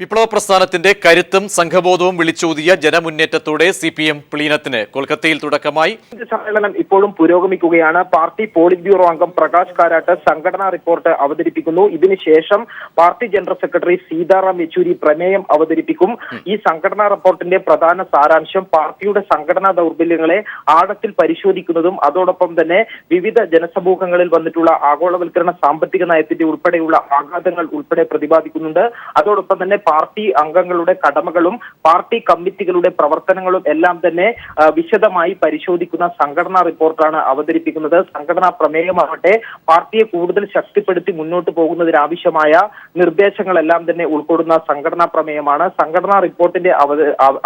വിപ്ലവ പ്രസ്ഥാനത്തിന്റെ കരുത്തും സംഘബോധവും വിളിച്ചോതിയ ജനമുന്നേറ്റത്തോടെ സിപിഎം പ്ലീനത്തിന് കൊൽക്കത്തയിൽ തുടക്കമായി. സമ്മേളനം ഇപ്പോഴും പുരോഗമിക്കുകയാണ്. പാർട്ടി പോളിറ്റ് ബ്യൂറോ അംഗം പ്രകാശ് കാരാട്ട് സംഘടനാ റിപ്പോർട്ട് അവതരിപ്പിക്കുന്നു. ഇതിനുശേഷം party general secretary Sitaram Yechury പ്രമേയം അവതരിപ്പിക്കും. ഈ സംഘടനാ റിപ്പോർട്ടിന്റെ പ്രധാന സാരാംശം പാർട്ടിയുടെ സംഘടനാ ദൗർബല്യങ്ങളെ ആഴത്തിൽ പരിശോധിക്കുന്നതും അതോടൊപ്പം തന്നെ വിവിധ ജനസമൂഹങ്ങളിൽ വന്നിട്ടുള്ള ആഗോളവൽക്കരണ സാമ്പത്തിക നയത്തിന്റെ ഉൾപ്പെടെയുള്ള ആഘാതങ്ങൾ ഉൾപ്പെടെ പ്രതിപാദിക്കുന്നുണ്ട്. അതോടൊപ്പം തന്നെ പാർട്ടി അംഗങ്ങളുടെ കടമകളും പാർട്ടി കമ്മിറ്റികളുടെ പ്രവർത്തനങ്ങളും എല്ലാം തന്നെ വിശദമായി പരിശോധിക്കുന്ന സംഘടനാ റിപ്പോർട്ടാണ് അവതരിപ്പിക്കുന്നത്. സംഘടനാ പ്രമേയമാവട്ടെ പാർട്ടിയെ കൂടുതൽ ശക്തിപ്പെടുത്തി മുന്നോട്ട് പോകുന്നതിനാവശ്യമായ നിർദ്ദേശങ്ങളെല്ലാം തന്നെ ഉൾക്കൊള്ളുന്ന സംഘടനാ പ്രമേയമാണ്. സംഘടനാ റിപ്പോർട്ടിന്റെ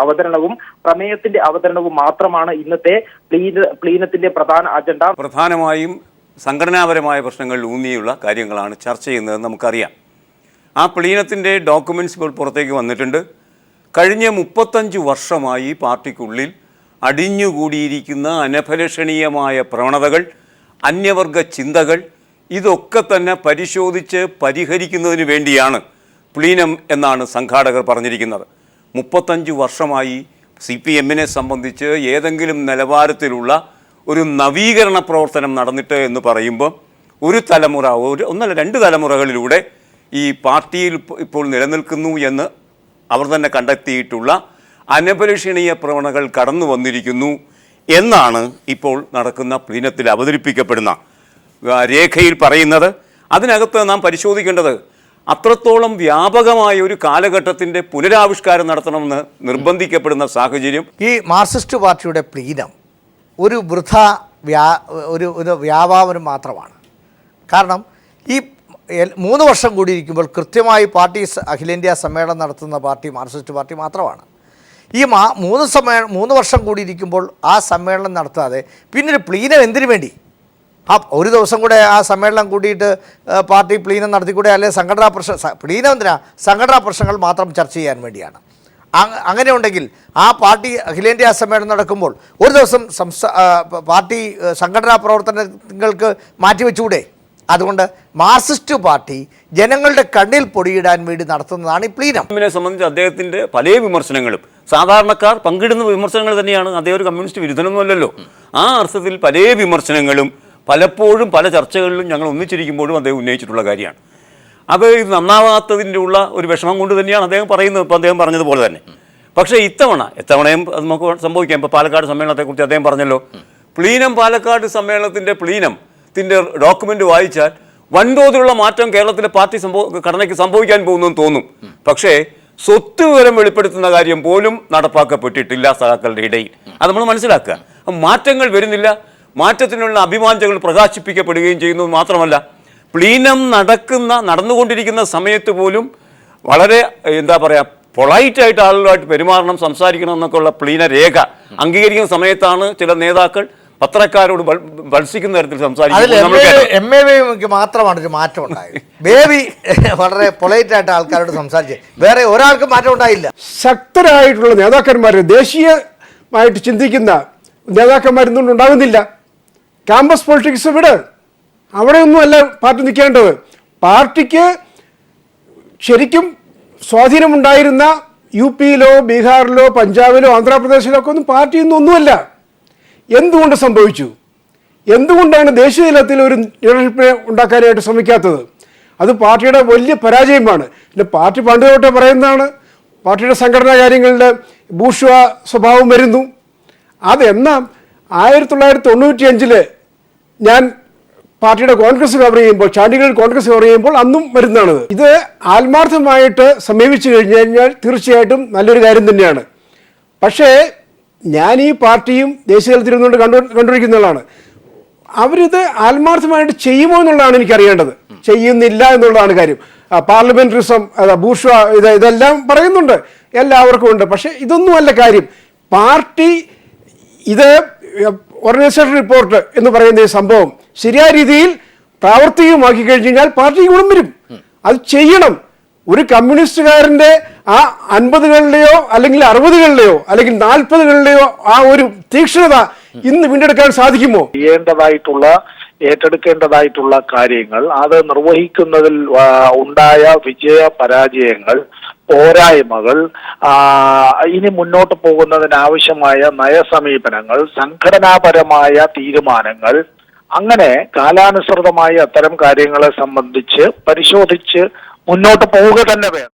അവതരണവും പ്രമേയത്തിന്റെ അവതരണവും മാത്രമാണ് ഇന്നത്തെ പ്ലീനത്തിന്റെ പ്രധാന അജണ്ട. പ്രധാനമായും സംഘടനാപരമായ പ്രശ്നങ്ങൾ ഊന്നിയുള്ള കാര്യങ്ങളാണ് ചർച്ച ചെയ്യുന്നതെന്ന് നമുക്കറിയാം. ആ പ്ലീനത്തിൻ്റെ ഡോക്യുമെൻറ്റ്സ് ഇപ്പോൾ പുറത്തേക്ക് വന്നിട്ടുണ്ട്. കഴിഞ്ഞ 35 വർഷമായി പാർട്ടിക്കുള്ളിൽ അടിഞ്ഞുകൂടിയിരിക്കുന്ന അനഭിലഷണീയമായ പ്രവണതകൾ, അന്യവർഗ ചിന്തകൾ, ഇതൊക്കെ തന്നെ പരിശോധിച്ച് പരിഹരിക്കുന്നതിന് വേണ്ടിയാണ് പ്ലീനം എന്നാണ് സംഘാടകർ പറഞ്ഞിരിക്കുന്നത്. 35 വർഷമായി CPM-നെ സംബന്ധിച്ച് ഏതെങ്കിലും നിലവാരത്തിലുള്ള ഒരു നവീകരണ പ്രവർത്തനം നടന്നിട്ട് എന്ന് പറയുമ്പോൾ ഒരു തലമുറ, ഒന്നല്ല 2 തലമുറകളിലൂടെ ഈ പാർട്ടിയിൽ ഇപ്പോൾ നിലനിൽക്കുന്നു എന്ന് അവർ തന്നെ കണ്ടെത്തിയിട്ടുള്ള അനഭിലഷണീയ പ്രവണതകൾ കടന്നു വന്നിരിക്കുന്നു എന്നാണ് ഇപ്പോൾ നടക്കുന്ന പ്ലീനത്തിൽ അവതരിപ്പിക്കപ്പെടുന്ന രേഖയിൽ പറയുന്നത്. അതിനകത്ത് നാം പരിശോധിക്കേണ്ടത് അത്രത്തോളം വ്യാപകമായ ഒരു കാലഘട്ടത്തിൻ്റെ പുനരാവിഷ്കാരം നടത്തണമെന്ന് നിർബന്ധിക്കപ്പെടുന്ന സാഹചര്യം. ഈ മാർക്സിസ്റ്റ് പാർട്ടിയുടെ പ്ലീനം ഒരു ഒരു വ്യാപാരം മാത്രമാണ്. കാരണം ഈ 3 വർഷം കൂടി ഇരിക്കുമ്പോൾ കൃത്യമായി പാർട്ടി അഖിലേന്ത്യാ സമ്മേളനം നടത്തുന്ന പാർട്ടി മാർക്സിസ്റ്റ് പാർട്ടി മാത്രമാണ്. ഈ 3 വർഷം കൂടി ഇരിക്കുമ്പോൾ ആ സമ്മേളനം നടത്താതെ പിന്നൊരു പ്ലീനം എന്തിനു വേണ്ടി? ഒരു ദിവസം കൂടെ ആ സമ്മേളനം കൂട്ടിയിട്ട് പാർട്ടി പ്ലീനം നടത്തിക്കൂടെ? അല്ലെങ്കിൽ സംഘടനാ പ്ലീനം എന്തിനാ? സംഘടനാ പ്രശ്നങ്ങൾ മാത്രം ചർച്ച ചെയ്യാൻ വേണ്ടിയാണ്. അങ്ങനെ ഉണ്ടെങ്കിൽ ആ പാർട്ടി അഖിലേന്ത്യാ സമ്മേളനം നടക്കുമ്പോൾ ഒരു ദിവസം പാർട്ടി സംഘടനാ പ്രവർത്തനങ്ങൾക്ക് മാറ്റിവെച്ചുകൂടെ? അതുകൊണ്ട് മാർക്സിസ്റ്റ് പാർട്ടി ജനങ്ങളുടെ കണ്ണിൽ പൊടിയിടാൻ വേണ്ടി നടത്തുന്നതാണ് ഈ പ്ലീനം. ഇതിനെ സംബന്ധിച്ച് അദ്ദേഹത്തിൻ്റെ പല വിമർശനങ്ങളും സാധാരണക്കാർ പങ്കിടുന്ന വിമർശനങ്ങൾ തന്നെയാണ്. അദ്ദേഹം ഒരു കമ്മ്യൂണിസ്റ്റ് വിരുദ്ധനൊന്നുമല്ലല്ലോ. ആ അർത്ഥത്തിൽ പല വിമർശനങ്ങളും പലപ്പോഴും പല ചർച്ചകളിലും ഞങ്ങൾ ഒന്നിച്ചിരിക്കുമ്പോഴും അദ്ദേഹം ഉന്നയിച്ചിട്ടുള്ള കാര്യമാണ്. അത് ഇത് നന്നാവാത്തതിൻ്റെ ഉള്ള ഒരു വിഷമം കൊണ്ട് തന്നെയാണ് അദ്ദേഹം പറയുന്നത്. ഇപ്പോൾ അദ്ദേഹം പറഞ്ഞതുപോലെ തന്നെ. പക്ഷേ എത്തവണയും അത് നമുക്ക് സംഭവിക്കാം. ഇപ്പോൾ പാലക്കാട് സമ്മേളനത്തെക്കുറിച്ച് അദ്ദേഹം പറഞ്ഞല്ലോ. പാലക്കാട് സമ്മേളനത്തിൻ്റെ പ്ലീനത്തിൻ്റെ ഡോക്യുമെൻ്റ് വായിച്ചാൽ വൻതോതിലുള്ള മാറ്റം കേരളത്തിലെ പാർട്ടി ഘടനയ്ക്ക് സംഭവിക്കാൻ പോകുന്നെന്ന് തോന്നും. പക്ഷേ സ്വത്ത് വിവരം വെളിപ്പെടുത്തുന്ന കാര്യം പോലും നടപ്പാക്കപ്പെട്ടിട്ടില്ല സഖാക്കളുടെ ഇടയിൽ. അത് നമ്മൾ മനസ്സിലാക്കുക. മാറ്റങ്ങൾ വരുന്നില്ല. മാറ്റത്തിനുള്ള അഭിവാഞ്ചകൾ പ്രകാശിപ്പിക്കപ്പെടുകയും ചെയ്യുന്നത് മാത്രമല്ല, പ്ലീനം നടന്നുകൊണ്ടിരിക്കുന്ന സമയത്ത് പോലും വളരെ പൊളൈറ്റായിട്ട് ആളുകളായിട്ട് പെരുമാറണം, സംസാരിക്കണം എന്നൊക്കെയുള്ള പ്ലീന രേഖ അംഗീകരിക്കുന്ന സമയത്താണ് ചില നേതാക്കൾ പത്രക്കാരോട് ഭത്സിക്കുന്ന തരത്തിൽ സംസാരിക്കും. മാത്രമാണ് ഒരു മാറ്റം ഉണ്ടായത്. ബേബി വളരെ പൊളൈറ്റായിട്ട് ആൾക്കാരോട് സംസാരിച്ച് വേറെ ഒരാൾക്കും മാറ്റം ഉണ്ടായില്ല. ശക്തരായിട്ടുള്ള നേതാക്കന്മാർ, ദേശീയമായിട്ട് ചിന്തിക്കുന്ന നേതാക്കന്മാരൊന്നും ഉണ്ടാകുന്നില്ല. ക്യാമ്പസ് പൊളിറ്റിക്സ് അവിടെയൊന്നും അല്ല പാർട്ടി നിൽക്കേണ്ടത്. പാർട്ടിക്ക് ശരിക്കും സ്വാധീനമുണ്ടായിരുന്ന UP-യിലോ ബീഹാറിലോ പഞ്ചാബിലോ ആന്ധ്രാപ്രദേശിലോ ഒക്കെ ഒന്നും പാർട്ടിയൊന്നുമല്ല. എന്തുകൊണ്ട് സംഭവിച്ചു? എന്തുകൊണ്ടാണ് ദേശീയ തലത്തിൽ ഒരു ലീഡർഷിപ്പിനെ ഉണ്ടാക്കാനായിട്ട് ശ്രമിക്കാത്തത്? അത് പാർട്ടിയുടെ വലിയ പരാജയമാണ്. പിന്നെ പാർട്ടി പണ്ട് തൊട്ടേ പറയുന്നതാണ് പാർട്ടിയുടെ സംഘടനാ കാര്യങ്ങളുടെ ബൂർഷ്വാ സ്വഭാവം വരുന്നു. അതെന്നാ 1995 ഞാൻ പാർട്ടിയുടെ കോൺഗ്രസ് കവർ ചെയ്യുമ്പോൾ, ചാണ്ടിഗഡിൽ കോൺഗ്രസ് കവർ ചെയ്യുമ്പോൾ അന്നും വരുന്നതാണത്. ഇത് ആത്മാർത്ഥമായിട്ട് സമീപിച്ചു കഴിഞ്ഞാൽ തീർച്ചയായിട്ടും നല്ലൊരു കാര്യം തന്നെയാണ്. പക്ഷേ ഞാൻ ഈ പാർട്ടിയും ദേശീയ തലത്തിൽ ഇരുന്നുകൊണ്ട് കണ്ടുപിടിക്കുന്നതാണ്. അവരിത് ആത്മാർത്ഥമായിട്ട് ചെയ്യുമോ എന്നുള്ളതാണ് എനിക്കറിയേണ്ടത്. ചെയ്യുന്നില്ല എന്നുള്ളതാണ് കാര്യം. പാർലമെന്ററിസം, ബൂർഷ്വാ, ഇതെല്ലാം പറയുന്നുണ്ട്, എല്ലാവർക്കും ഉണ്ട്. പക്ഷേ ഇതൊന്നുമല്ല കാര്യം. പാർട്ടി ഇത് ഓർഗനൈസേഷൻ റിപ്പോർട്ട് എന്ന് പറയുന്ന ഈ സംഭവം ശരിയായ രീതിയിൽ പ്രാവർത്തികമാക്കി കഴിഞ്ഞു കഴിഞ്ഞാൽ പാർട്ടിക്ക് ഗുണം വരും. അത് ചെയ്യണം. ഒരു കമ്മ്യൂണിസ്റ്റുകാരൻ്റെ ആ 50കളിലെയോ അല്ലെങ്കിൽ 60കളിലെയോ അല്ലെങ്കിൽ 40കളിലെയോ ആ ഒരു തീക്ഷ്ണത ഇന്ന് വീണ്ടെടുക്കാൻ സാധിക്കുമോ? ഏറ്റെടുക്കേണ്ടതായിട്ടുള്ള കാര്യങ്ങൾ, അത് നിർവഹിക്കുന്നതിൽ ഉണ്ടായ വിജയ പരാജയങ്ങൾ, പോരായ്മകൾ, ഇനി മുന്നോട്ട് പോകുന്നതിനാവശ്യമായ നയസമീപനങ്ങൾ, സംഘടനാപരമായ തീരുമാനങ്ങൾ, അങ്ങനെ കാലാനുസൃതമായ അത്തരം കാര്യങ്ങളെ സംബന്ധിച്ച് പരിശോധിച്ച് മുന്നോട്ട് പോവുക തന്നെ വേണം.